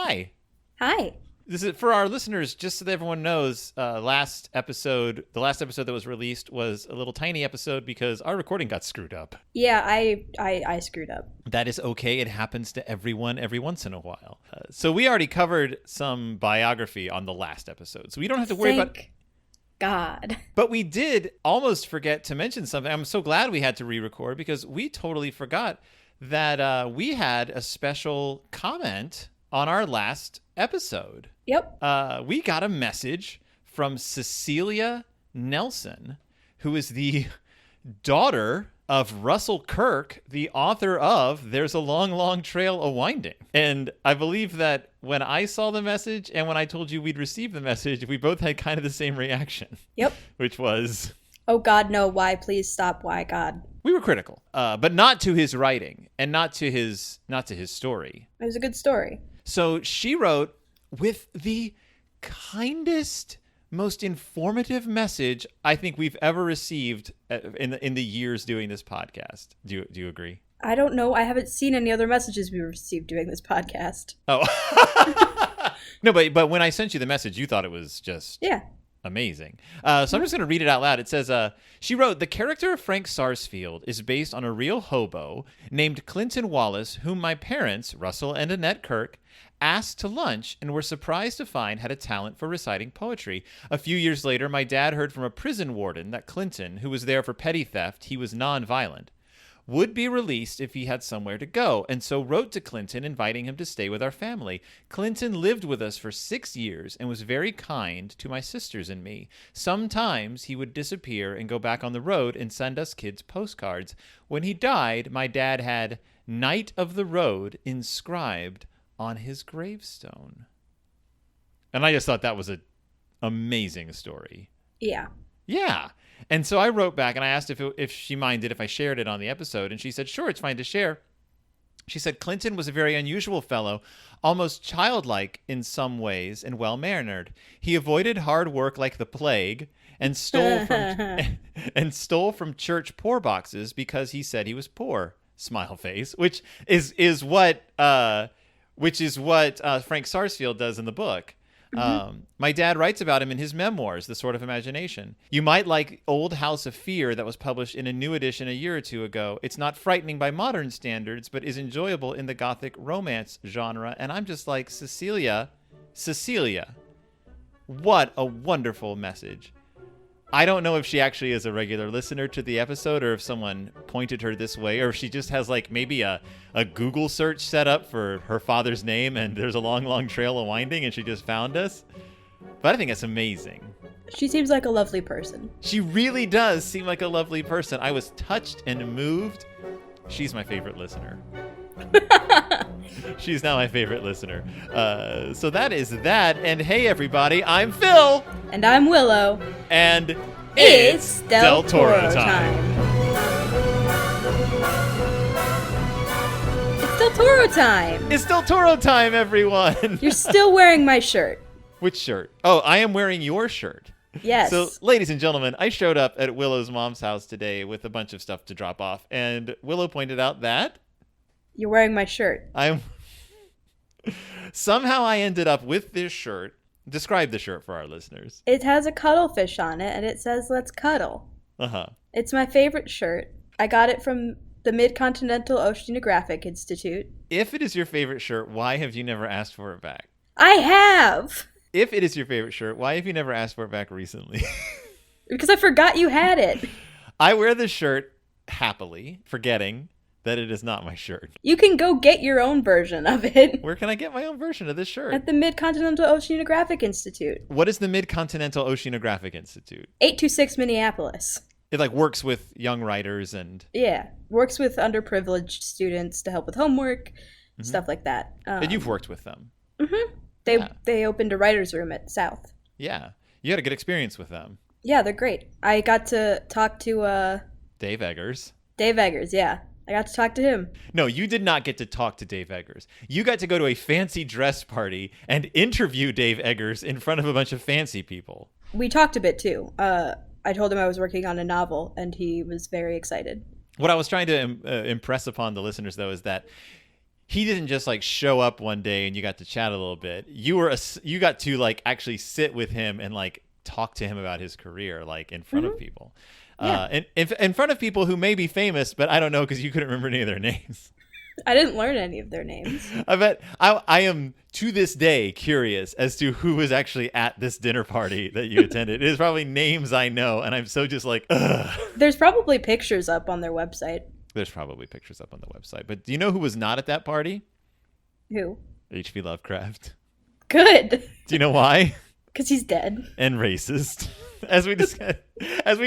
Hi. Hi. This is for our listeners, just so that everyone knows, the last episode that was released was a little tiny episode because our recording got screwed up. Yeah, I screwed up. That is okay. It happens to everyone every once in a while. So we already covered some biography on the last episode, so we don't have to worry about... God. But we did almost forget to mention something. I'm so glad we had to re-record because we totally forgot that we had a special comment on our last episode. Yep. We got a message from Cecilia Nelson, who is the daughter of Russell Kirk, the author of There's a Long, Long Trail A-Winding. And I believe that when I saw the message and when I told you we'd received the message, we both had kind of the same reaction. Yep. Which was... Oh, God, no. Why? Please stop. Why, God? We were critical, but not to his writing and not to his story. It was a good story. So she wrote with the kindest, most informative message I think we've ever received in the years doing this podcast. Do you agree? I don't know. I haven't seen any other messages we received doing this podcast. Oh. No, but when I sent you the message, you thought it was just... Yeah. Amazing. So I'm just going to read it out loud. It says, she wrote, the character of Frank Sarsfield is based on a real hobo named Clinton Wallace, whom my parents, Russell and Annette Kirk, asked to lunch and were surprised to find had a talent for reciting poetry. A few years later, my dad heard from a prison warden that Clinton, who was there for petty theft, he was nonviolent, would be released if he had somewhere to go, and so wrote to Clinton inviting him to stay with our family. Clinton lived with us for 6 years and was very kind to my sisters and me. Sometimes he would disappear and go back on the road and send us kids postcards. When he died, my dad had Knight of the Road inscribed on his gravestone. And I just thought that was an amazing story. Yeah. Yeah. And so I wrote back and I asked if she minded if I shared it on the episode. And she said, sure, it's fine to share. She said, Clinton was a very unusual fellow, almost childlike in some ways and well-mannered. He avoided hard work like the plague and stole from church poor boxes because he said he was poor. Smile face, which is what Frank Sarsfield does in the book. My dad writes about him in his memoirs, The Sword of Imagination. You might like Old House of Fear that was published in a new edition a year or two ago. It's not frightening by modern standards, but is enjoyable in the gothic romance genre. And I'm just like, Cecilia, what a wonderful message. I don't know if she actually is a regular listener to the episode or if someone pointed her this way or if she just has like maybe a Google search set up for her father's name and there's a long, long trail of winding and she just found us. But I think it's amazing. She seems like a lovely person. She really does seem like a lovely person. I was touched and moved. She's my favorite listener. She's now my favorite listener. So that is that. And hey, everybody, I'm Phil. And I'm Willow. And it's Del Toro time. It's Del Toro time. It's Del Toro time, everyone. You're still wearing my shirt. Which shirt? Oh, I am wearing your shirt. Yes. So, ladies and gentlemen, I showed up at Willow's mom's house today with a bunch of stuff to drop off. And Willow pointed out that... You're wearing my shirt. Somehow I ended up with this shirt. Describe the shirt for our listeners. It has a cuttlefish on it, and it says, let's cuddle. Uh-huh. It's my favorite shirt. I got it from the Mid-Continental Oceanographic Institute. If it is your favorite shirt, why have you never asked for it back? I have! If it is your favorite shirt, why have you never asked for it back recently? Because I forgot you had it. I wear this shirt happily, forgetting that it is not my shirt. You can go get your own version of it. Where can I get my own version of this shirt? At the Mid-Continental Oceanographic Institute. What is the Mid-Continental Oceanographic Institute? 826 Minneapolis. It like works with young writers and... Yeah, works with underprivileged students to help with homework, stuff like that. And you've worked with them. Mm-hmm. They opened a writer's room at South. Yeah. You had a good experience with them. Yeah, they're great. I got to talk to... Dave Eggers. Dave Eggers, yeah. I got to talk to him. No, you did not get to talk to Dave Eggers. You got to go to a fancy dress party and interview Dave Eggers in front of a bunch of fancy people. We talked a bit, too. I told him I was working on a novel, and he was very excited. What I was trying to impress upon the listeners, though, is that he didn't just like show up one day and you got to chat a little bit. You got to like actually sit with him and like talk to him about his career, like in front of people. And in front of people who may be famous, but I don't know because you couldn't remember any of their names. I didn't learn any of their names. I bet I am to this day curious as to who was actually at this dinner party that you attended. It is probably names I know, and I'm so just like, ugh. There's probably pictures up on their website. There's probably pictures up on the website. But do you know who was not at that party? Who? H.P. Lovecraft. Good. Do you know why? Because he's dead. And racist. As we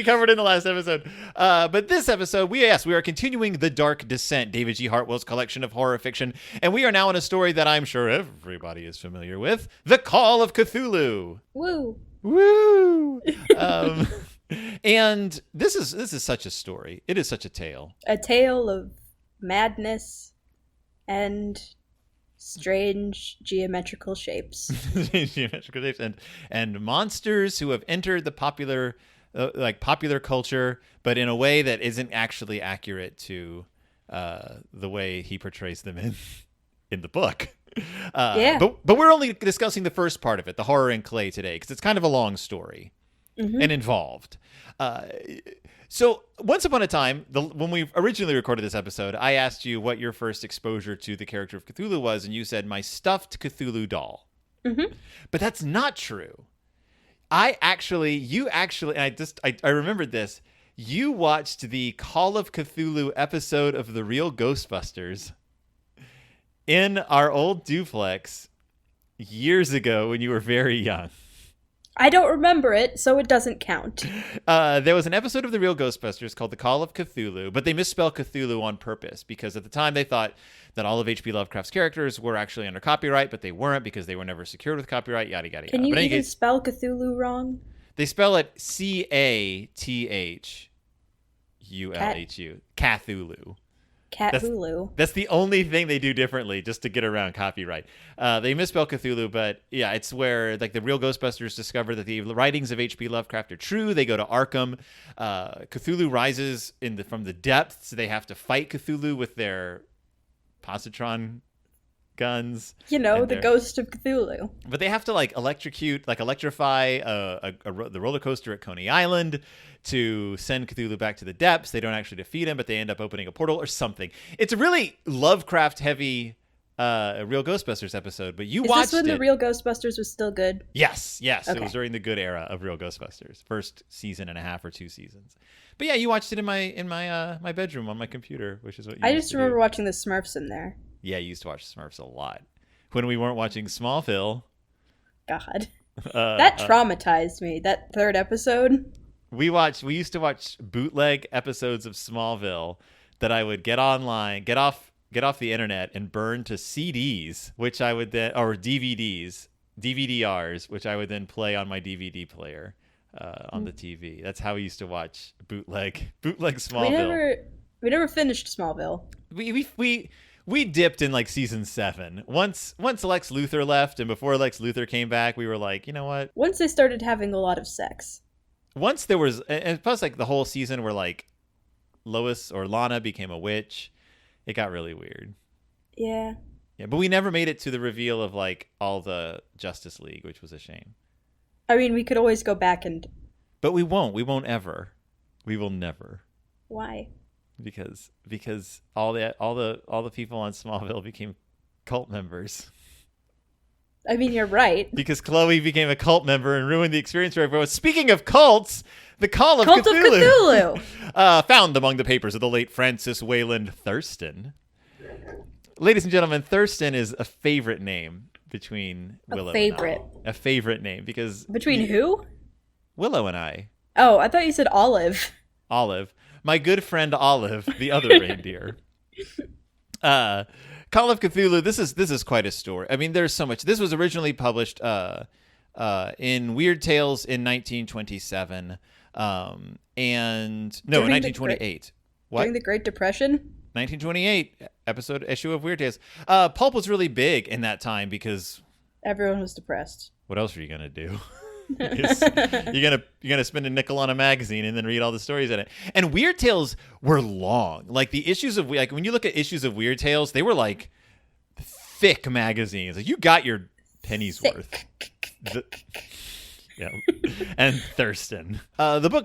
covered in the last episode. But this episode, we are continuing The Dark Descent, David G. Hartwell's collection of horror fiction. And we are now in a story that I'm sure everybody is familiar with, The Call of Cthulhu. Woo. Woo! And this is such a story. It is such a tale. A tale of madness and strange geometrical shapes. Geometrical shapes and monsters who have entered the popular culture, but in a way that isn't actually accurate to the way he portrays them in the book. But we're only discussing the first part of it, the horror in clay, today, because it's kind of a long story and involved. So once upon a time, when we originally recorded this episode, I asked you what your first exposure to the character of Cthulhu was, and you said my stuffed Cthulhu doll. Mm-hmm. But that's not true. I remembered this. You watched the Call of Cthulhu episode of The Real Ghostbusters in our old duplex years ago when you were very young. I don't remember it, so it doesn't count. There was an episode of The Real Ghostbusters called The Call of Cthulhu, but they misspelled Cthulhu on purpose because at the time they thought that all of H.P. Lovecraft's characters were actually under copyright, but they weren't because they were never secured with copyright, yada, yada, yada. Can you even spell Cthulhu wrong? They spell it Cathulhu. Cthulhu. Cthulhu. That's the only thing they do differently just to get around copyright. They misspell Cthulhu, but yeah, it's where like the Real Ghostbusters discover that the writings of H.P. Lovecraft are true. They go to Arkham. Cthulhu rises from the depths. They have to fight Cthulhu with their positron guns. The ghost of Cthulhu. But they have to electrify the roller coaster at Coney Island to send Cthulhu back to the depths. They don't actually defeat him, but they end up opening a portal or something. It's a really Lovecraft-heavy Real Ghostbusters episode, but you watched it. Is this when the Real Ghostbusters was still good? Yes. Okay. It was during the good era of Real Ghostbusters. First season and a half or 2 seasons. But yeah, you watched it in my bedroom on my computer, which is what you I just remember watching the Smurfs in there. Yeah, you used to watch Smurfs a lot. When we weren't watching Smallville. God. That traumatized me, that third episode. We used to watch bootleg episodes of Smallville that I would get online, get off the internet and burn to CDs, which I would then, or DVDs, DVD-Rs, which I would then play on my DVD player on the TV. That's how we used to watch bootleg Smallville. We never finished Smallville. We dipped in like season 7. Once Lex Luthor left and before Lex Luthor came back, we were like, you know what? Once they started having a lot of sex. Once there was, and plus like the whole season where like Lois or Lana became a witch, it got really weird. Yeah. Yeah, but we never made it to the reveal of like all the Justice League, which was a shame. I mean, we could always go back and. But we won't. We won't ever. We will never. Why? Because all the people on Smallville became cult members. I mean, you're right. Because Chloe became a cult member and ruined the experience for everyone. Speaking of cults, the Call of Cthulhu. Found among the papers of the late Francis Wayland Thurston. Ladies and gentlemen, Thurston is a favorite name between Willow and I. A favorite name because... Between who? Willow and I. Oh, I thought you said Olive. Olive. My good friend Olive, the other reindeer. Call of Cthulhu, this is quite a story. I mean, there's so much. This was originally published in Weird Tales in 1927. In 1928. During the Great Depression? 1928 issue of Weird Tales. Pulp was really big in that time because everyone was depressed. What else are you gonna do? You're gonna spend a nickel on a magazine and then read all the stories in it. And Weird Tales were long. Like the issues of when you look at issues of Weird Tales, they were like thick magazines. Like, you got your penny's worth. Yeah, and Thurston. The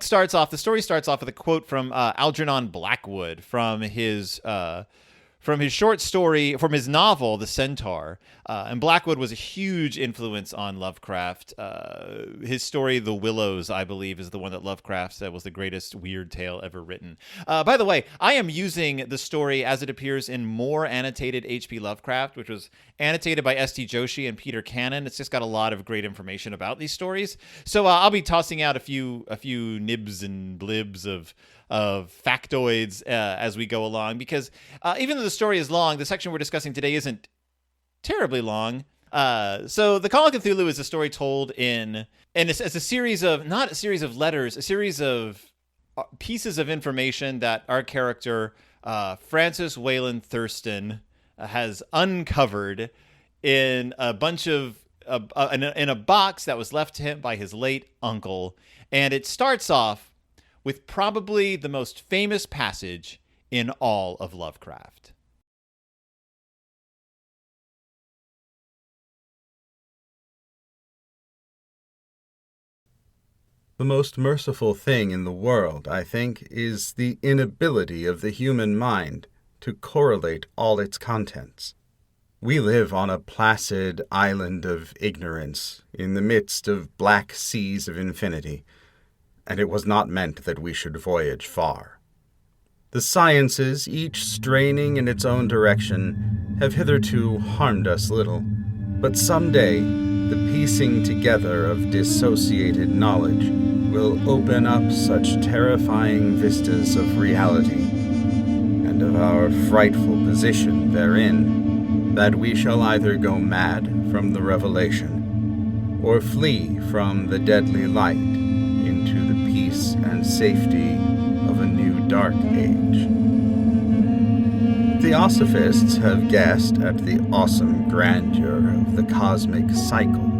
story starts off with a quote from Algernon Blackwood from his short story, from his novel, The Centaur. And Blackwood was a huge influence on Lovecraft. His story, The Willows, I believe, is the one that Lovecraft said was the greatest weird tale ever written. By the way, I am using the story as it appears in More Annotated H.P. Lovecraft, which was annotated by S.T. Joshi and Peter Cannon. It's just got a lot of great information about these stories. So I'll be tossing out a few nibs and blibs of factoids as we go along, because even though the story is long, the section we're discussing today isn't terribly long. So the Call of Cthulhu is a story told as a series of, not a series of letters, a series of pieces of information that our character, Francis Wayland Thurston, has uncovered in a bunch of in a box that was left to him by his late uncle. And it starts off with probably the most famous passage in all of Lovecraft. The most merciful thing in the world, I think, is the inability of the human mind to correlate all its contents. We live on a placid island of ignorance in the midst of black seas of infinity, and it was not meant that we should voyage far. The sciences, each straining in its own direction, have hitherto harmed us little, but someday the piecing together of dissociated knowledge will open up such terrifying vistas of reality and of our frightful position therein, that we shall either go mad from the revelation or flee from the deadly light into the peace and safety of a new dark age. Theosophists have guessed at the awesome grandeur of the cosmic cycle,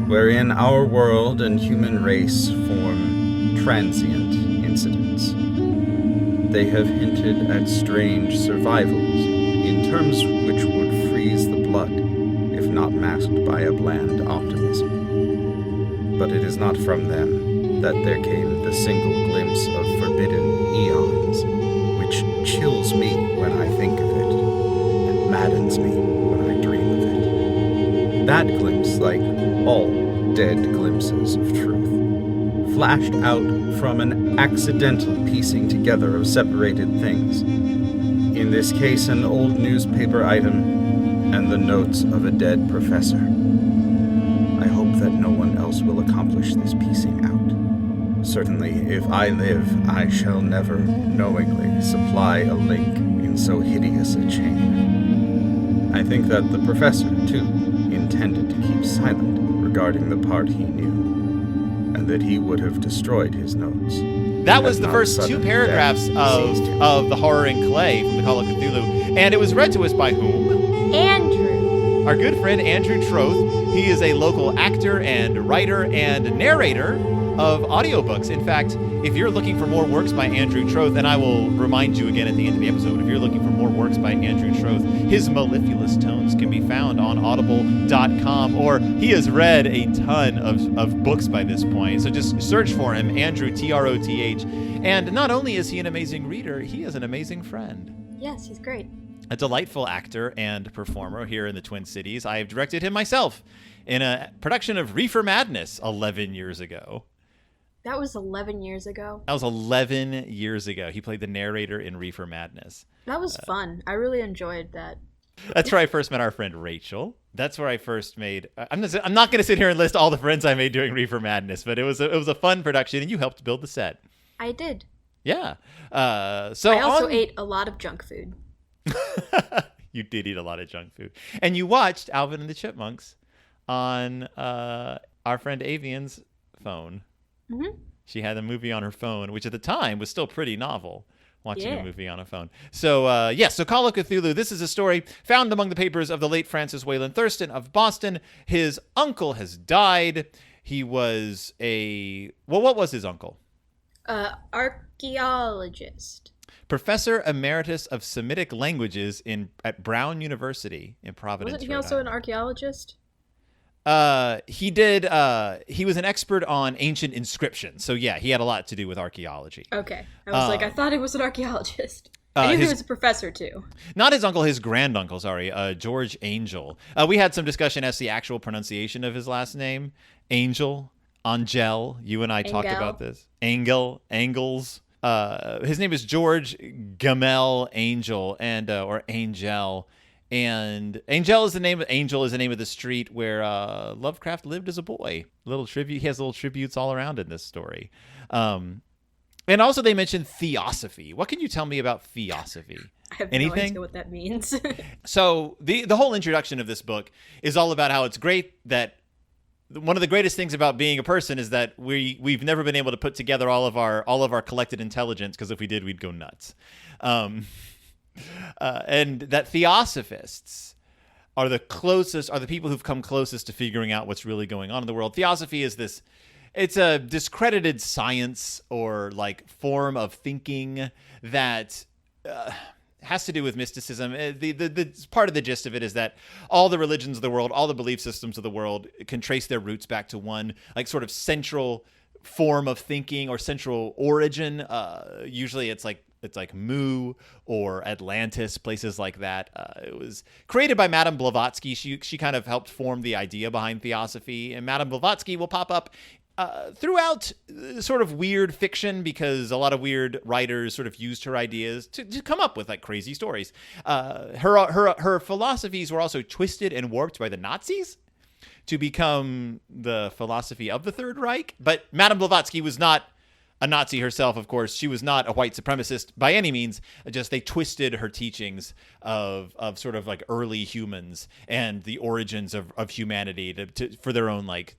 wherein our world and human race form transient incidents. They have hinted at strange survivals in terms which would freeze the blood, if not masked by a bland optimism. But it is not from them that there came the single glimpse of forbidden eons, which chills me when I think of it, and maddens me when I dream of it. That glimpse, like all dead glimpses of truth, flashed out from an accidental piecing together of separated things. In this case, an old newspaper item and the notes of a dead professor. I hope that no one else will accomplish this piecing out. Certainly, if I live, I shall never knowingly supply a link in so hideous a chain. I think that the professor, too, intended to keep silent regarding the part he knew, and that he would have destroyed his notes. That was the first two paragraphs of The Horror in Clay from the Call of Cthulhu, and it was read to us by whom? Andrew. Our good friend Andrew Troth. He is a local actor and writer and narrator of audiobooks. In fact, if you're looking for more works by Andrew Troth, and I will remind you again at the end of the episode, if you're looking for more works by Andrew Troth, his mellifluous tones can be found on audible.com, or he has read a ton of books by this point. So just search for him, Andrew, Troth. And not only is he an amazing reader, he is an amazing friend. Yes, he's great. A delightful actor and performer here in the Twin Cities. I have directed him myself in a production of Reefer Madness 11 years ago. That was 11 years ago. That was 11 years ago. He played the narrator in Reefer Madness. That was fun. I really enjoyed that. That's where I first met our friend Rachel. That's where I first made... I'm not going to sit here and list all the friends I made doing Reefer Madness, but it was a fun production, and you helped build the set. I did. Yeah. I also ate a lot of junk food. You did eat a lot of junk food. And you watched Alvin and the Chipmunks on our friend Avian's phone. Mm-hmm. She had a movie on her phone, which at the time was still pretty novel, watching a movie on a phone. So, so Call of Cthulhu, this is a story found among the papers of the late Francis Wayland Thurston of Boston. His uncle has died. He was what was his uncle? Archaeologist. Professor Emeritus of Semitic Languages at Brown University in Providence. Wasn't he also an archaeologist? He did. He was an expert on ancient inscriptions. So yeah, he had a lot to do with archaeology. Okay, I was I thought he was an archaeologist. I knew he was a professor too. Not his uncle, his granduncle. Sorry, George Angel. We had some discussion as the actual pronunciation of his last name, Angel. Angel. You and I talked about this. Angles. His name is George Gamel Angel, and or Angel. And Angel is the name of the street where Lovecraft lived as a boy. He has little tributes all around in this story. And also they mentioned theosophy. What can you tell me about theosophy? I have no idea what that means. So the whole introduction of this book is all about how it's great that one of the greatest things about being a person is that we've never been able to put together all of our collected intelligence, because if we did, we'd go nuts. And that theosophists are the people who've come closest to figuring out what's really going on in the world. Theosophy is it's a discredited science or like form of thinking that has to do with mysticism. The part of the gist of it is that all the religions of the world, all the belief systems of the world can trace their roots back to one like sort of central form of thinking or central origin. Usually it's like Mu or Atlantis, places like that. It was created by Madame Blavatsky. She kind of helped form the idea behind theosophy, and Madame Blavatsky will pop up throughout sort of weird fiction, because a lot of weird writers sort of used her ideas to come up with like crazy stories. Her philosophies were also twisted and warped by the Nazis to become the philosophy of the Third Reich. But Madame Blavatsky was not a Nazi herself, of course. She was not a white supremacist by any means. Just they twisted her teachings of sort of like early humans and the origins of humanity for their own like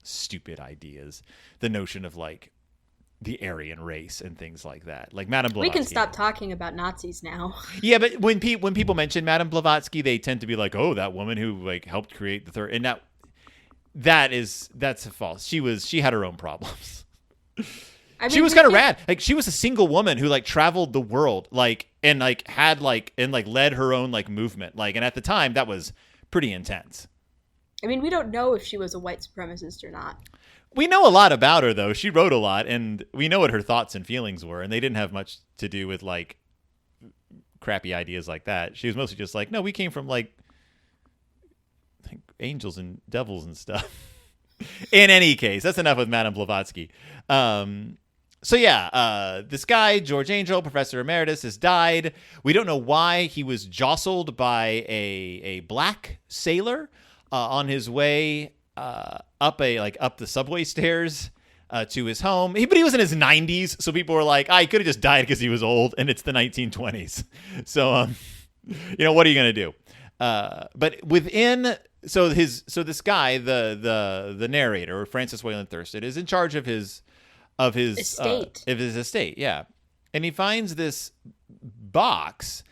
stupid ideas. The notion of like the Aryan race and things like that. Like Madame Blavatsky. We can stop talking about Nazis now. Yeah, but when people mention Madame Blavatsky, they tend to be like, "Oh, that woman who like helped create the third." And that's false. She had her own problems. I mean, she was kind of rad. Like she was a single woman who like traveled the world, like and like had like and like led her own like movement. Like, and at the time that was pretty intense. I mean, we don't know if she was a white supremacist or not. We know a lot about her though. She wrote a lot, and we know what her thoughts and feelings were, and they didn't have much to do with like crappy ideas like that. She was mostly just like, no, we came from like angels and devils and stuff. In any case, that's enough with Madame Blavatsky. So yeah, this guy, George Angel, Professor Emeritus, has died. We don't know why. He was jostled by a black sailor on his way up the subway stairs to his home. But he was in his 90s, so people were like, he could have just died because he was old, and it's the 1920s. So, what are you gonna do? But this guy, the narrator, Francis Wayland Thurston, is in charge of his estate, yeah. And he finds this box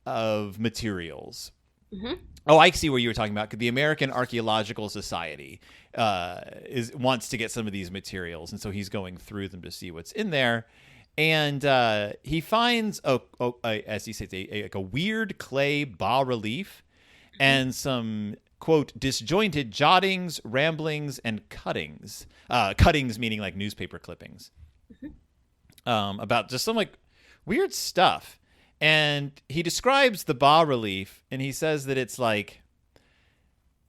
of materials. Mm-hmm. Oh, I see where you were talking about. The American Archaeological Society wants to get some of these materials, and so he's going through them to see what's in there. And he finds as he says, a weird clay bas-relief and some, quote, disjointed jottings, ramblings, and cuttings. Cuttings meaning like newspaper clippings. Mm-hmm. About just some like weird stuff. And he describes the bas-relief, and he says that it's like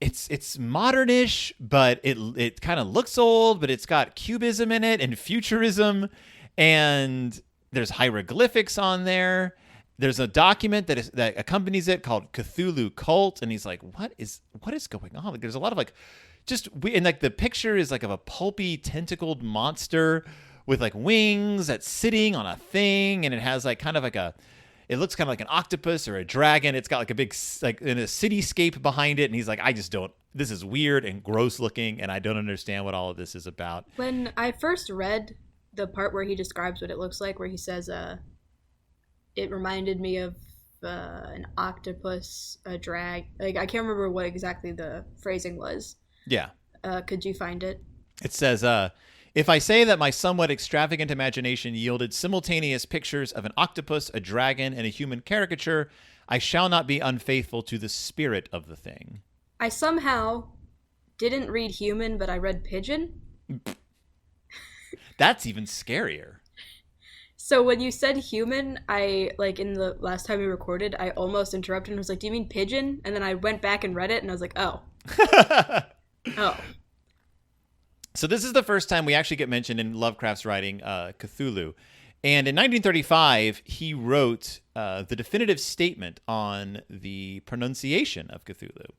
it's modernish, but it kind of looks old, but it's got cubism in it and futurism, and there's hieroglyphics on there. There's a document that accompanies it called Cthulhu Cult, and he's like, what is going on? Like, there's a lot of like, and like the picture is like of a pulpy tentacled monster with like wings that's sitting on a thing, and it has like kind of like it looks kind of like an octopus or a dragon. It's got like a big like in a cityscape behind it, and he's like, this is weird and gross looking, and I don't understand what all of this is about. When I first read the part where he describes what it looks like, where he says it reminded me of an octopus, a drag. Like, I can't remember what exactly the phrasing was. Yeah. Could you find it? It says, If I say that my somewhat extravagant imagination yielded simultaneous pictures of an octopus, a dragon, and a human caricature, I shall not be unfaithful to the spirit of the thing. I somehow didn't read human, but I read pigeon. That's even scarier. So when you said human, I, like, in the last time we recorded, I almost interrupted and was like, do you mean pigeon? And then I went back and read it, and I was like, oh. Oh. So this is the first time we actually get mentioned in Lovecraft's writing, Cthulhu. And in 1935, he wrote the definitive statement on the pronunciation of Cthulhu.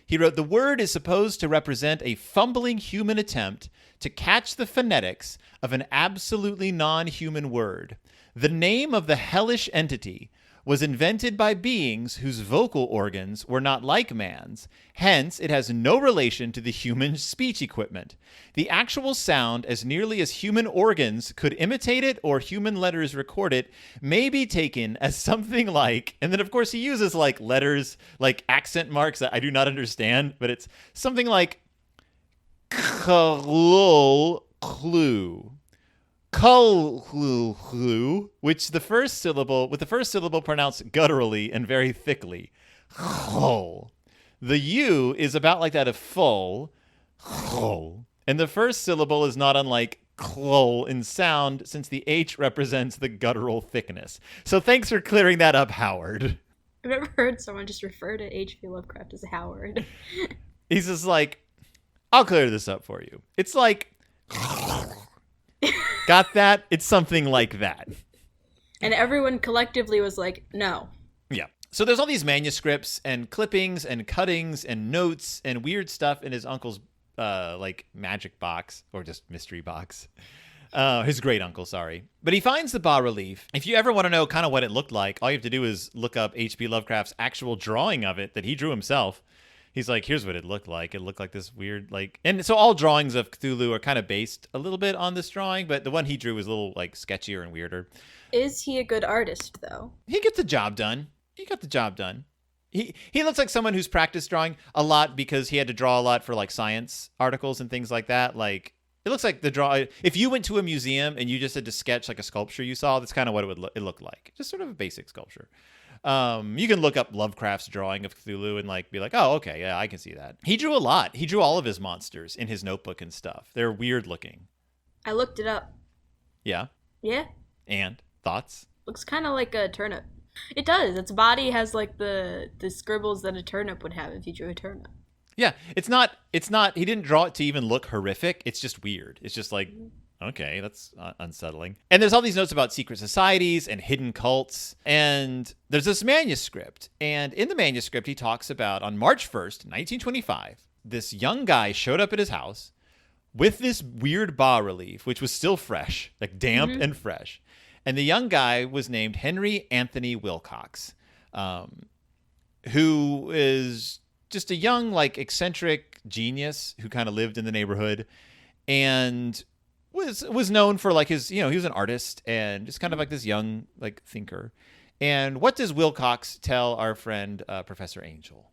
He wrote, "The word is supposed to represent a fumbling human attempt to catch the phonetics of an absolutely non-human word. The name of the hellish entity was invented by beings whose vocal organs were not like man's. Hence, it has no relation to the human speech equipment. The actual sound, as nearly as human organs could imitate it or human letters record it, may be taken as something like," and then of course he uses like letters, like accent marks that I do not understand, but it's something like Call Cthulhu, which the first syllable pronounced gutturally and very thickly. Chol. The U is about like that of full. Chol. And the first syllable is not unlike clol in sound, since the H represents the guttural thickness. So thanks for clearing that up, Howard. I've never heard someone just refer to H.P. Lovecraft as Howard. He's just like, I'll clear this up for you. It's like... Got that? It's something like that. And everyone collectively was like, no. Yeah. So there's all these manuscripts and clippings and cuttings and notes and weird stuff in his uncle's like magic box, or just mystery box. His great uncle, sorry. But he finds the bas-relief. If you ever want to know kind of what it looked like, all you have to do is look up H.P. Lovecraft's actual drawing of it that he drew himself. He's like, here's what it looked like. It looked like this weird, like... And so all drawings of Cthulhu are kind of based a little bit on this drawing, but the one he drew was a little, like, sketchier and weirder. Is he a good artist, though? He gets the job done. He got the job done. He looks like someone who's practiced drawing a lot because he had to draw a lot for, like, science articles and things like that. Like, it looks like the draw... If you went to a museum and you just had to sketch, like, a sculpture you saw, that's kind of what it looked like. Just sort of a basic sculpture. You can look up Lovecraft's drawing of Cthulhu and like be like, oh, okay, yeah, I can see that. He drew a lot. He drew all of his monsters in his notebook and stuff. They're weird looking. I looked it up. Yeah? Yeah. And? Thoughts? Looks kind of like a turnip. It does. Its body has like the scribbles that a turnip would have if you drew a turnip. Yeah. It's not, he didn't draw it to even look horrific. It's just weird. It's just like... Okay, that's unsettling. And there's all these notes about secret societies and hidden cults. And there's this manuscript. And in the manuscript, he talks about on March 1st, 1925, this young guy showed up at his house with this weird bas-relief, which was still fresh, like damp and fresh. And the young guy was named Henry Anthony Wilcox, who is just a young, like, eccentric genius who kind of lived in the neighborhood. And... was known for like his, he was an artist and just kind of like this young like thinker. And what does Wilcox tell our friend Professor Angel?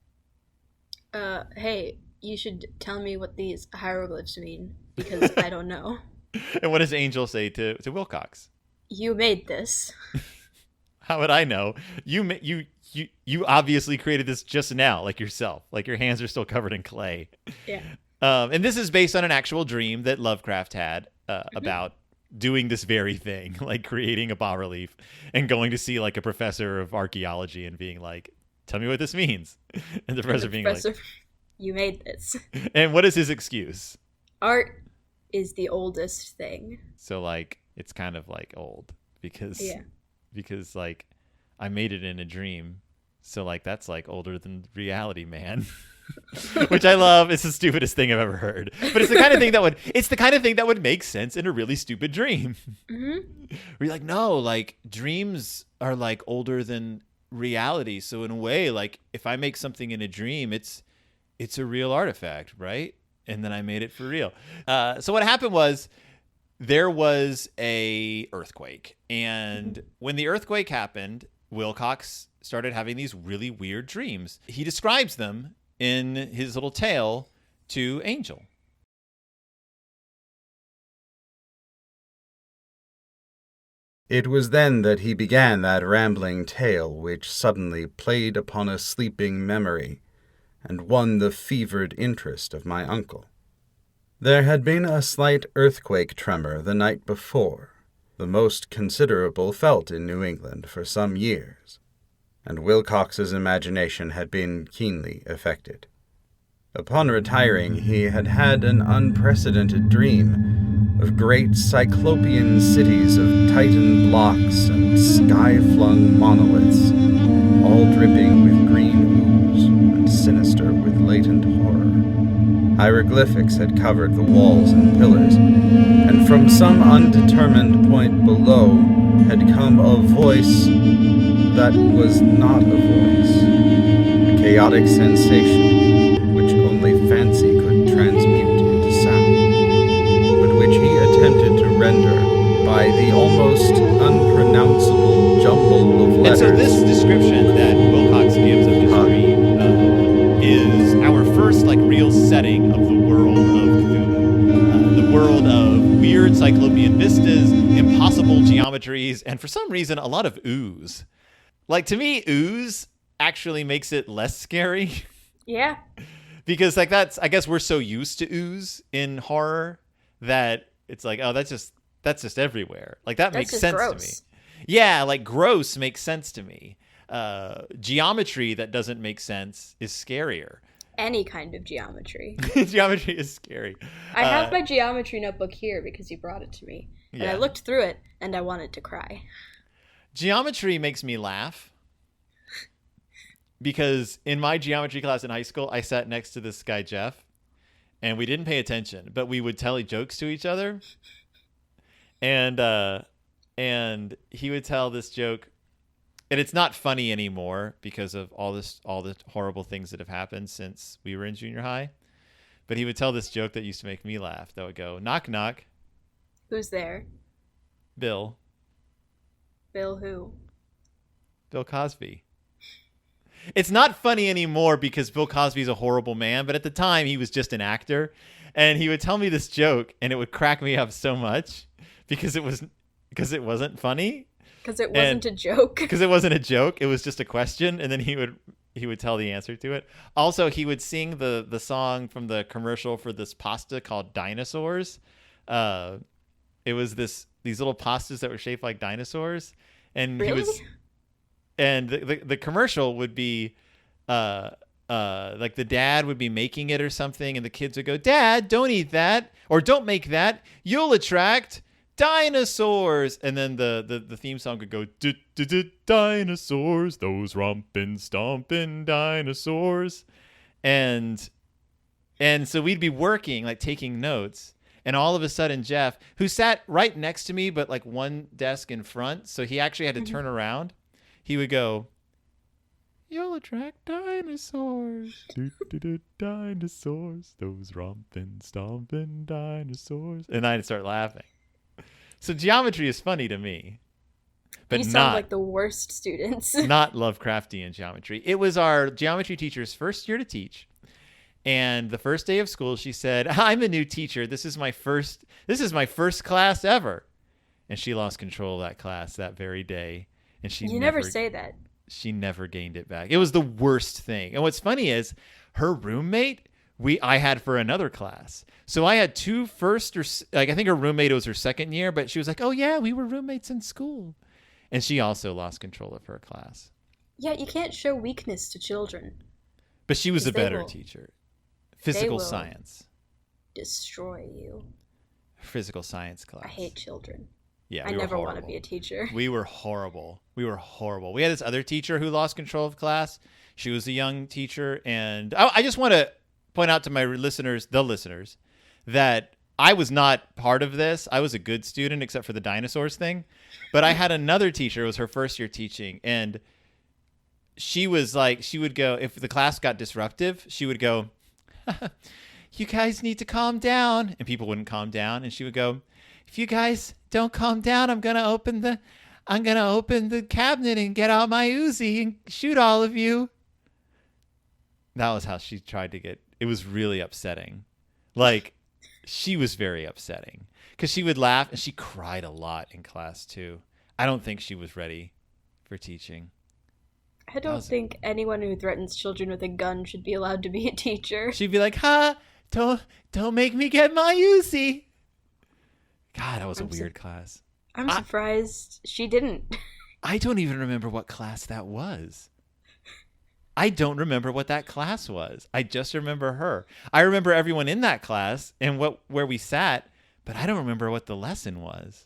Hey, you should tell me what these hieroglyphs mean because I don't know. And what does Angel say to Wilcox? You made this. How would I know? You obviously created this just now, like yourself. Like your hands are still covered in clay. Yeah. And this is based on an actual dream that Lovecraft had about doing this very thing, like creating a bas-relief and going to see like a professor of archaeology and being like, tell me what this means. And the professor being like, you made this. And what is his excuse? Art is the oldest thing. So like, it's kind of like old because like I made it in a dream. So like, that's like older than reality, man. Which I love. It's the stupidest thing I've ever heard, but it's the kind of thing that would make sense in a really stupid dream. Where you're like, no, like dreams are like older than reality. So in a way, like if I make something in a dream, it's a real artifact, right? And then I made it for real. So what happened was there was a earthquake, and when the earthquake happened, Wilcox started having these really weird dreams. He describes them in his little tale to Angel. It was then that he began that rambling tale which suddenly played upon a sleeping memory and won the fevered interest of my uncle. There had been a slight earthquake tremor the night before, the most considerable felt in New England for some years, and Wilcox's imagination had been keenly affected. Upon retiring, he had had an unprecedented dream of great cyclopean cities of Titan blocks and sky-flung monoliths, all dripping with green ooze and sinister with latent horror. Hieroglyphics had covered the walls and pillars, and from some undetermined point below had come a voice that was not a voice, a chaotic sensation which only fancy could transmute into sound, but which he attempted to render by the almost unpronounceable jumble of letters. And so this description that Wilcox gives of his dream is our first real setting of the world of Cthulhu. The world of weird cyclopean vistas, impossible geometries, and for some reason a lot of ooze. To me, ooze actually makes it less scary. Yeah. Because that's, I guess we're so used to ooze in horror that it's that's just everywhere. That makes sense to me. Yeah, gross makes sense to me. Geometry that doesn't make sense is scarier. Any kind of geometry. Geometry is scary. I have my geometry notebook here because you brought it to me. And I looked through it and I wanted to cry. Geometry makes me laugh. Because in my geometry class in high school, I sat next to this guy, Jeff, and we didn't pay attention, but we would tell jokes to each other. And he would tell this joke, and it's not funny anymore because of all the horrible things that have happened since we were in junior high. But he would tell this joke that used to make me laugh. That would go, knock, knock. Who's there? Bill. Bill who? Bill Cosby. It's not funny anymore because Bill Cosby's a horrible man, but at the time he was just an actor. And he would tell me this joke and it would crack me up so much because it wasn't funny. Because it wasn't a joke. Because it wasn't a joke. It was just a question. And then he would tell the answer to it. Also, he would sing the song from the commercial for this pasta called Dinosaurs. It was these little pastas that were shaped like dinosaurs. And really? And the commercial would be the dad would be making it or something, and the kids would go, "Dad, don't eat that, or don't make that. You'll attract dinosaurs." And then the theme song would go, "Dinosaurs, those romping, stomping dinosaurs." And so we'd be working, taking notes. And all of a sudden, Jeff, who sat right next to me, but one desk in front, so he actually had to turn around, he would go, "You'll attract dinosaurs. Dinosaurs, those romping, stomping dinosaurs." And I'd start laughing. So geometry is funny to me. But you sound like the worst students. Not Lovecraftian geometry. It was our geometry teacher's first year to teach. And the first day of school, she said, "I'm a new teacher. This is my first class ever." And she lost control of that class that very day. And you never say that. She never gained it back. It was the worst thing. And what's funny is her roommate, I had for another class. So I had two first, I think her roommate, it was her second year, but she was like, "Oh yeah, we were roommates in school." And she also lost control of her class. Yeah, you can't show weakness to children. But she was a better teacher. Physical science. Destroy you. Physical science class. I hate children. Yeah, I never want to be a teacher. We were horrible. We had this other teacher who lost control of class. She was a young teacher. And I just want to point out to my listeners, that I was not part of this. I was a good student except for the dinosaurs thing. But I had another teacher. It was her first year teaching. And she was she would go, if the class got disruptive, she would go, "You guys need to calm down." And people wouldn't calm down. And she would go, "If you guys don't calm down, I'm gonna open the cabinet and get out my Uzi and shoot all of you." That was how she tried to get. It was really upsetting. She was very upsetting because she would laugh and she cried a lot in class too. I don't think she was ready for teaching. I don't think anyone who threatens children with a gun should be allowed to be a teacher. She'd be like, "Ha, don't make me get my Uzi." God, that was a weird class. I'm surprised she didn't. I don't even remember what class that was. I don't remember what that class was. I just remember her. I remember everyone in that class and where we sat, but I don't remember what the lesson was.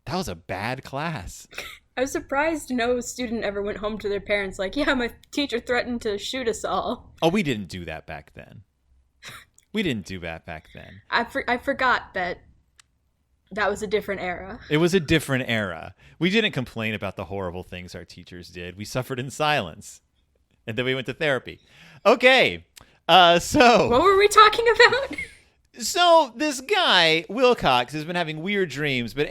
That was a bad class. I was surprised no student ever went home to their parents like, yeah, my teacher threatened to shoot us all. Oh, we didn't do that back then. We didn't do that back then. I forgot that was a different era. It was a different era. We didn't complain about the horrible things our teachers did. We suffered in silence. And then we went to therapy. Okay. So what were we talking about? So this guy, Wilcox, has been having weird dreams, but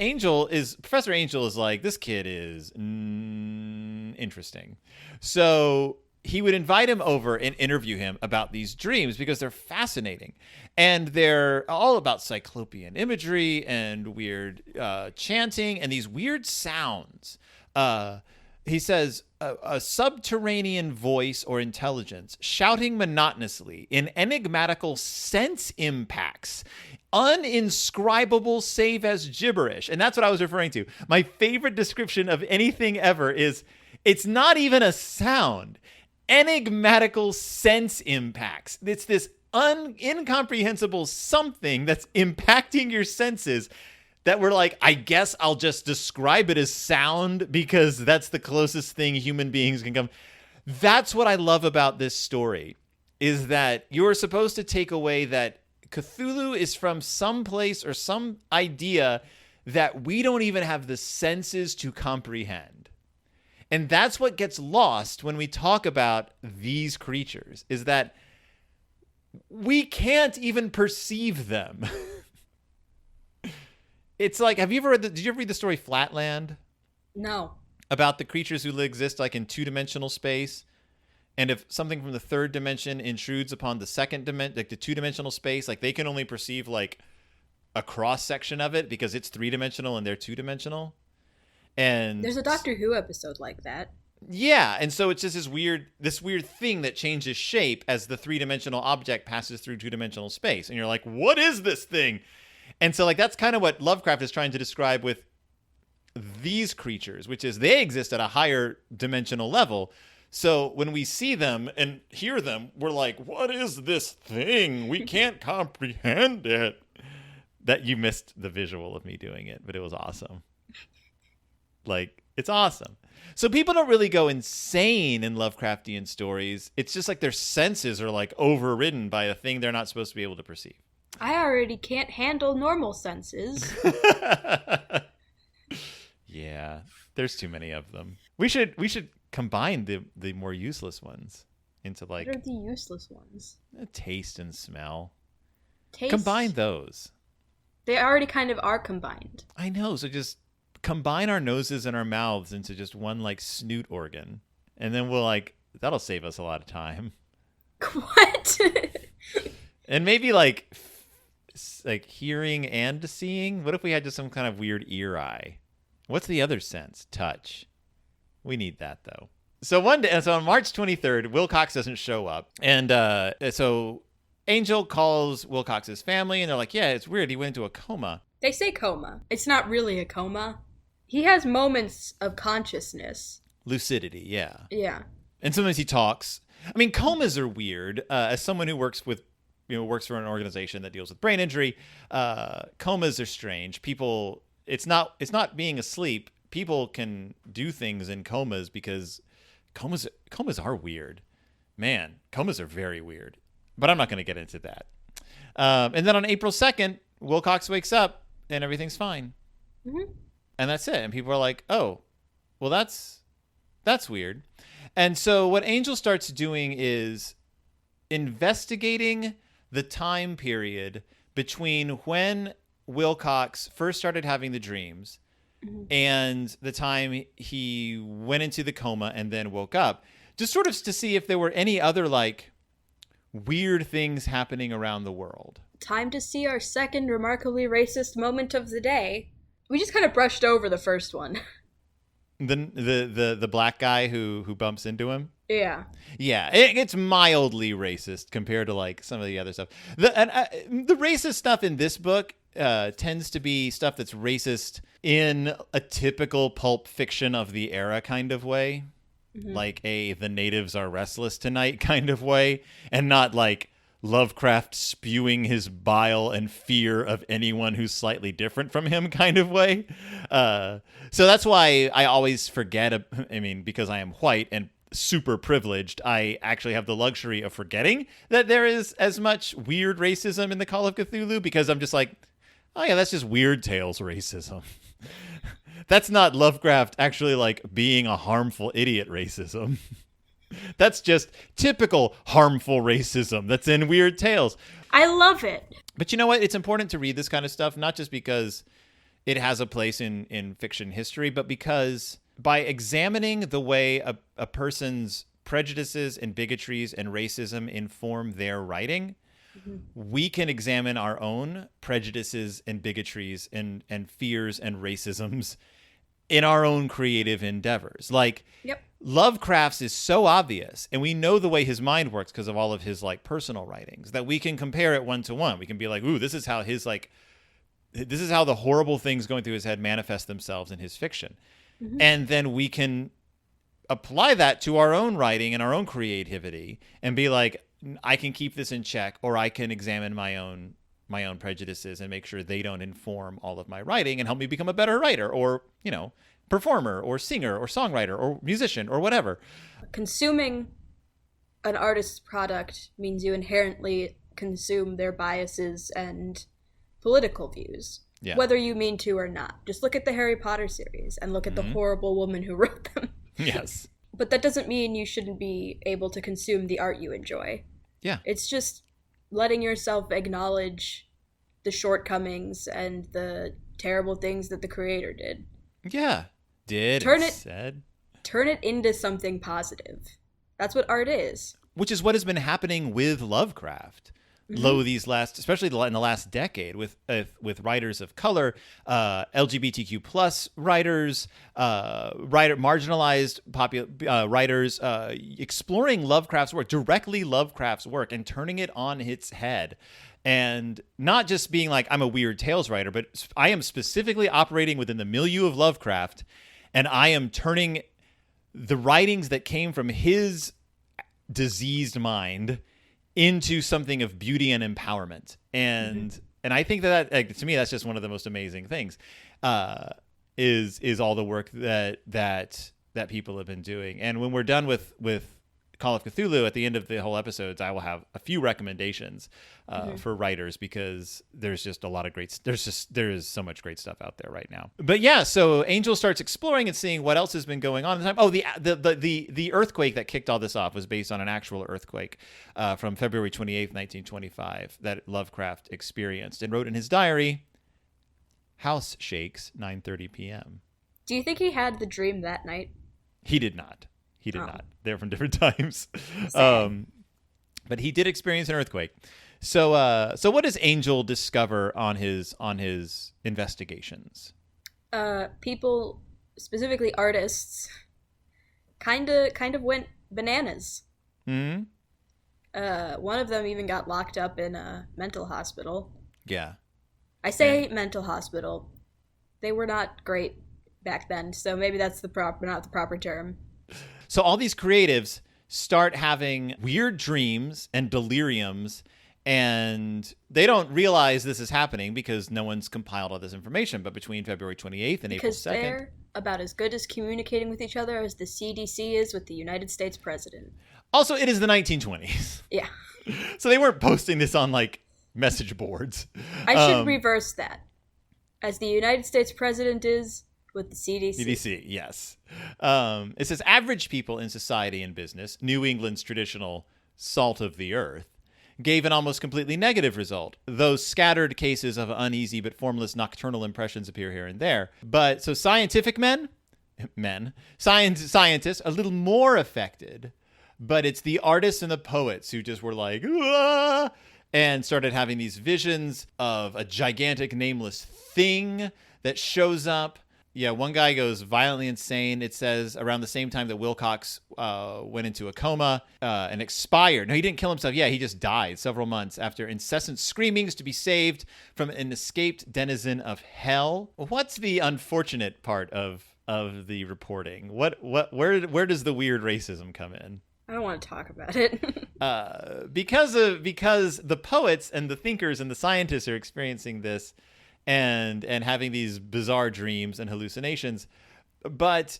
Professor Angel is like, this kid is interesting. So he would invite him over and interview him about these dreams because they're fascinating. And they're all about cyclopean imagery and weird chanting and these weird sounds. He says, a subterranean voice or intelligence shouting monotonously in enigmatical sense impacts, uninscribable save as gibberish. And that's what I was referring to. My favorite description of anything ever is, it's not even a sound. Enigmatical sense impacts. It's this incomprehensible something that's impacting your senses that we're like, I guess I'll just describe it as sound because that's the closest thing human beings can come. That's what I love about this story, is that you're supposed to take away that Cthulhu is from some place or some idea that we don't even have the senses to comprehend. And that's what gets lost when we talk about these creatures, is that we can't even perceive them. It's like, did you ever read the story Flatland? No. About the creatures who exist like in two-dimensional space. And if something from the third dimension intrudes upon the second dimension, like the two-dimensional space, like they can only perceive like a cross-section of it because it's three-dimensional and they're two-dimensional. And there's a Doctor Who episode like that. Yeah, and so it's just this weird thing that changes shape as the three-dimensional object passes through two-dimensional space. And you're like, what is this thing? And so, like, that's kind of what Lovecraft is trying to describe with these creatures, which is they exist at a higher dimensional level. So when we see them and hear them, we're like, what is this thing? We can't comprehend it. That you missed the visual of me doing it, but it was awesome. Like, it's awesome. So people don't really go insane in Lovecraftian stories. It's just like their senses are like overridden by a thing they're not supposed to be able to perceive. I already can't handle normal senses. Yeah, there's too many of them. We should combine the more useless ones into like. What are the useless ones? Taste and smell. Taste. Combine those. They already kind of are combined. I know. So just combine our noses and our mouths into just one like snoot organ, and then that'll save us a lot of time. What? And maybe like hearing and seeing. What if we had just some kind of weird ear eye? What's the other sense? Touch. We need that though. So one day, so on March 23rd, Wilcox doesn't show up, and so Angel calls Wilcox's family, and they're like, "Yeah, it's weird. He went into a coma." They say coma. It's not really a coma. He has moments of consciousness. Lucidity, yeah. Yeah. And sometimes he talks. I mean, comas are weird. As someone who works for an organization that deals with brain injury, comas are strange. People, it's not being asleep. People can do things in comas because comas are weird. Man, comas are very weird. But I'm not going to get into that. And then on April 2nd, Wilcox wakes up and everything's fine. Mm-hmm. And that's it. And people are like, oh, well, that's weird. And so what Angel starts doing is investigating the time period between when Wilcox first started having the dreams and the time he went into the coma and then woke up, just sort of to see if there were any other like weird things happening around the world. Time to see our second remarkably racist moment of the day. We just kind of brushed over the first one. The black guy who bumps into him. Yeah. Yeah, it's mildly racist compared to like some of the other stuff. The racist stuff in this book tends to be stuff that's racist in a typical pulp fiction of the era kind of way, like the natives are restless tonight kind of way, and not like Lovecraft spewing his bile and fear of anyone who's slightly different from him kind of way. So that's why I always forget. I mean, because I am white and super privileged, I actually have the luxury of forgetting that there is as much weird racism in the Call of Cthulhu, because I'm just like, oh yeah, that's just Weird Tales racism. That's not Lovecraft actually like being a harmful idiot racism. That's just typical harmful racism that's in Weird Tales. I love it. But you know what? It's important to read this kind of stuff, not just because it has a place in fiction history, but because by examining the way a person's prejudices and bigotries and racism inform their writing, we can examine our own prejudices and bigotries and fears and racisms in our own creative endeavors. Like, Lovecraft's is so obvious, and we know the way his mind works because of all of his like personal writings, that we can compare it one to one. We can be like, ooh, this is how the horrible things going through his head manifest themselves in his fiction. And then we can apply that to our own writing and our own creativity and be like, I can keep this in check, or I can examine my own prejudices and make sure they don't inform all of my writing and help me become a better writer, or, you know, performer or singer or songwriter or musician or whatever. Consuming an artist's product means you inherently consume their biases and political views, whether you mean to or not. Just look at the Harry Potter series and look at the horrible woman who wrote them. Yes. But that doesn't mean you shouldn't be able to consume the art you enjoy. Yeah. It's just letting yourself acknowledge the shortcomings and the terrible things that the creator did. Yeah. Turn it into something positive. That's what art is. Which is what has been happening with Lovecraft. Especially in the last decade, with writers of color, LGBTQ plus writers, marginalized writers, exploring Lovecraft's work, directly Lovecraft's work, and turning it on its head. And not just being like, I'm a Weird Tales writer, but I am specifically operating within the milieu of Lovecraft, and I am turning the writings that came from his diseased mind into something of beauty and empowerment. And I think that like, to me, that's just one of the most amazing things, is all the work that people have been doing. And when we're done with Call of Cthulhu, at the end of the whole episodes, I will have a few recommendations for writers, because there's just a lot of there is so much great stuff out there right now. But yeah, so Angel starts exploring and seeing what else has been going on. Oh, the earthquake that kicked all this off was based on an actual earthquake from February 28th, 1925, that Lovecraft experienced and wrote in his diary, "House shakes, 9:30 p.m." Do you think he had the dream that night? He did not. He did not. They're from different times. But he did experience an earthquake. So what does Angel discover on his investigations? People, specifically artists, kind of went bananas. One of them even got locked up in a mental hospital. Yeah. I say mental hospital. They were not great back then, so maybe that's not the proper term. So all these creatives start having weird dreams and deliriums, and they don't realize this is happening because no one's compiled all this information. But between February 28th and April 2nd... Because they're about as good as communicating with each other as the CDC is with the United States president. Also, it is the 1920s. Yeah. So they weren't posting this on, like, message boards. I should reverse that. As the United States president is... with the CDC. CDC, yes. It says average people in society and business, New England's traditional salt of the earth, gave an almost completely negative result. Those scattered cases of uneasy but formless nocturnal impressions appear here and there. But so scientific scientists, a little more affected, but it's the artists and the poets who just were like, "Ah!" and started having these visions of a gigantic nameless thing that shows up. Yeah, one guy goes violently insane. It says around the same time that Wilcox went into a coma and expired. No, he didn't kill himself. Yeah, he just died several months after incessant screamings to be saved from an escaped denizen of hell. What's the unfortunate part of the reporting? Where does the weird racism come in? I don't want to talk about it. because the poets and the thinkers and the scientists are experiencing this and having these bizarre dreams and hallucinations, but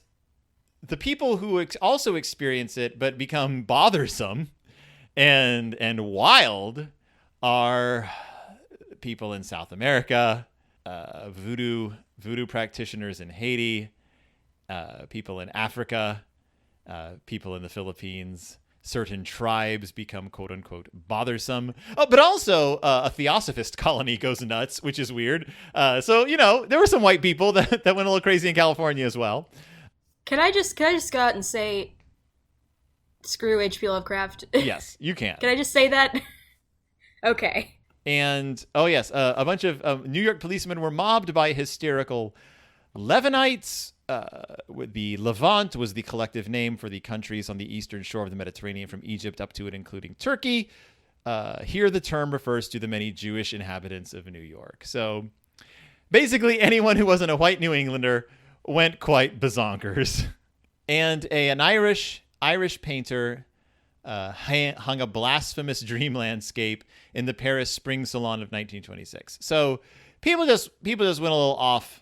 the people who also experience it but become bothersome and wild are people in South America, voodoo practitioners in Haiti, people in Africa, people in the Philippines. Certain tribes become quote unquote bothersome. Oh, but also a theosophist colony goes nuts, which is weird. So, there were some white people that went a little crazy in California as well. Can I just go out and say, screw H.P. Lovecraft? Yes, you can. Can I just say that? Okay. And, oh yes, a bunch of New York policemen were mobbed by hysterical Levanites. The Levant was the collective name for the countries on the eastern shore of the Mediterranean from Egypt up to and including Turkey. Here the term refers to the many Jewish inhabitants of New York. So basically anyone who wasn't a white New Englander went quite bazonkers. And an Irish painter hung a blasphemous dream landscape in the Paris Spring Salon of 1926. So people just went a little off.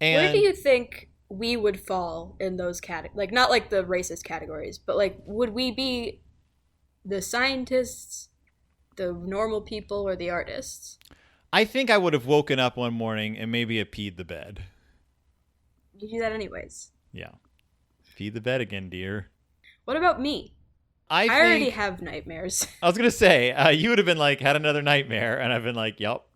And where do you think we would fall in those categories? Like, not like the racist categories, but like, would we be the scientists, the normal people, or the artists? I think I would have woken up one morning and maybe have peed the bed. You do that anyways. Yeah. Feed the bed again, dear. What about me? I already have nightmares. I was going to say, you would have been like, had another nightmare, and I've been like, yup.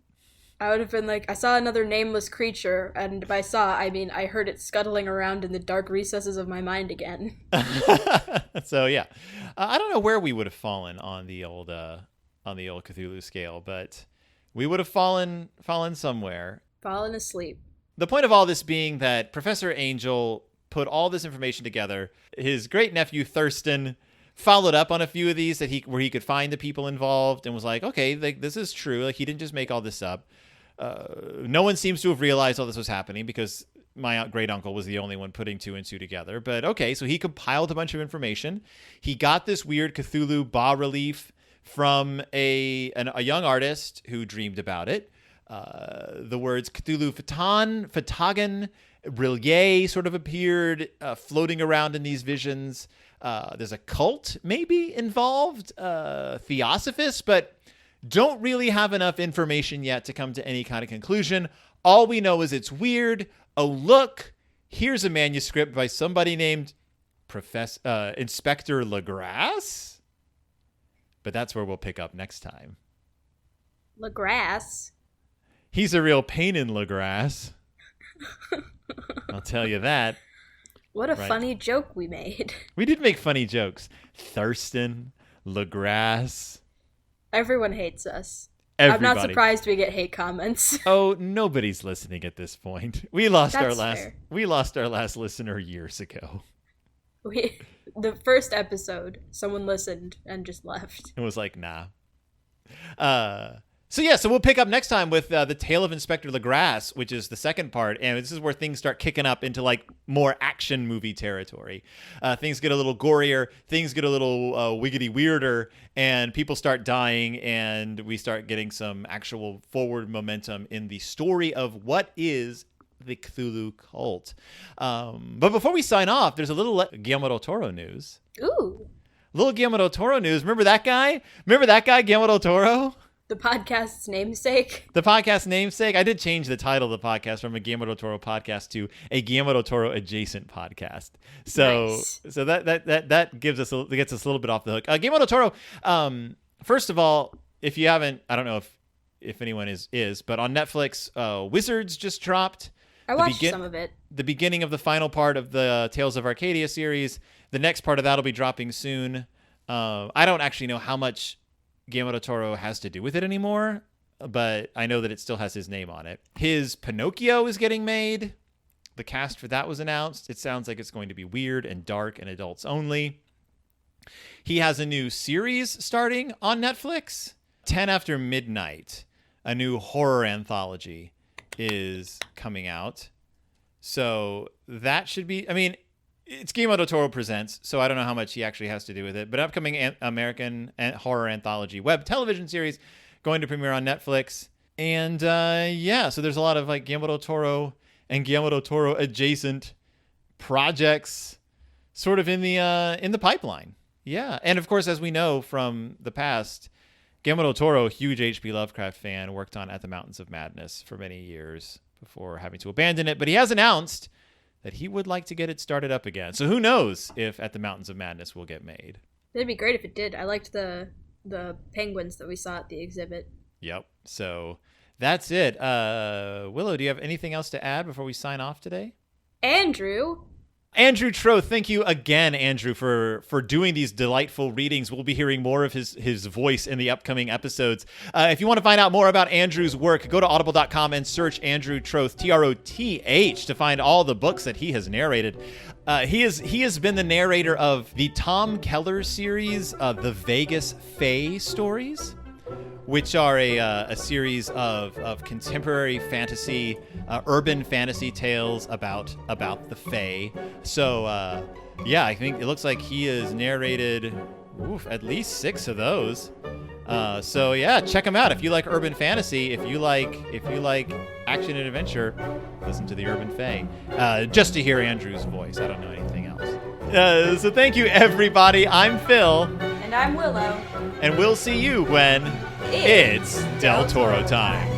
I would have been like, I saw another nameless creature, and by saw, I mean I heard it scuttling around in the dark recesses of my mind again. So yeah, I don't know where we would have fallen on the old Cthulhu scale, but we would have fallen somewhere. Fallen asleep. The point of all this being that Professor Angel put all this information together. His great nephew Thurston followed up on a few of these where he could find the people involved and was like, okay, this is true. Like, he didn't just make all this up. No one seems to have realized all this was happening because my great uncle was the only one putting two and two together. But okay, so he compiled a bunch of information. He got this weird Cthulhu bas-relief from a young artist who dreamed about it. The words Cthulhu Fatagan, Brillier sort of appeared floating around in these visions. There's a cult maybe involved, theosophists, but don't really have enough information yet to come to any kind of conclusion. All we know is it's weird. Oh, look, here's a manuscript by somebody named Inspector Legrasse. But that's where we'll pick up next time. Legrasse? He's a real pain in Legrasse. I'll tell you that. What a funny joke we made. We did make funny jokes. Thurston, Legrasse. Everyone hates us. Everybody. I'm not surprised we get hate comments. Oh, nobody's listening at this point. We lost That's our last listener years ago. The first episode, someone listened and just left. It was like, nah. So we'll pick up next time with The Tale of Inspector Legrasse, which is the second part, and this is where things start kicking up into like more action movie territory. Things get a little gorier, things get a little wiggity weirder, and people start dying, and we start getting some actual forward momentum in the story of what is the Cthulhu cult. But before we sign off, there's a little Guillermo del Toro news. Ooh. Little Guillermo del Toro news. Remember that guy? Guillermo del Toro? The podcast's namesake? The podcast's namesake? I did change the title of the podcast from a Guillermo del Toro podcast to a Guillermo del Toro adjacent podcast. So nice. So that gets us a little bit off the hook. Guillermo del Toro, first of all, if you haven't, I don't know if anyone is, but on Netflix, Wizards just dropped. I watched some of it. The beginning of the final part of the Tales of Arcadia series. The next part of that will be dropping soon. I don't actually know how much Guillermo del Toro has to do with it anymore. but I know that it still has his name on it. His Pinocchio is getting made. The cast for that was announced. It sounds like it's going to be weird and dark and adults only. He has a new series starting on Netflix. 10 After Midnight, a new horror anthology, is coming out. So that should be, I mean, it's Guillermo del Toro Presents, so I don't know how much he actually has to do with it. But upcoming American horror anthology web television series going to premiere on Netflix. And so there's a lot of like Guillermo del Toro and Guillermo del Toro adjacent projects sort of in the pipeline. Yeah. And of course, as we know from the past, Guillermo del Toro, huge H.P. Lovecraft fan, worked on At the Mountains of Madness for many years before having to abandon it. But he has announced that he would like to get it started up again. So who knows if At the Mountains of Madness will get made. It'd be great if it did. I liked the penguins that we saw at the exhibit. Yep. So that's it. Willow, do you have anything else to add before we sign off today? Andrew Troth, thank you again, Andrew, for doing these delightful readings. We'll be hearing more of his voice in the upcoming episodes. If you want to find out more about Andrew's work, go to audible.com and search Andrew Troth, Troth, to find all the books that he has narrated. He has been the narrator of the Tom Keller series, The Vegas Fae Stories, which are a series of contemporary fantasy, urban fantasy tales about the Fae. So, I think it looks like he has narrated at least 6 of those. Check him out if you like urban fantasy. If you like action and adventure, listen to the Urban Fae. Just to hear Andrew's voice, I don't know anything else. So thank you, everybody. I'm Phil. And I'm Willow. And we'll see you when it's Del Toro time.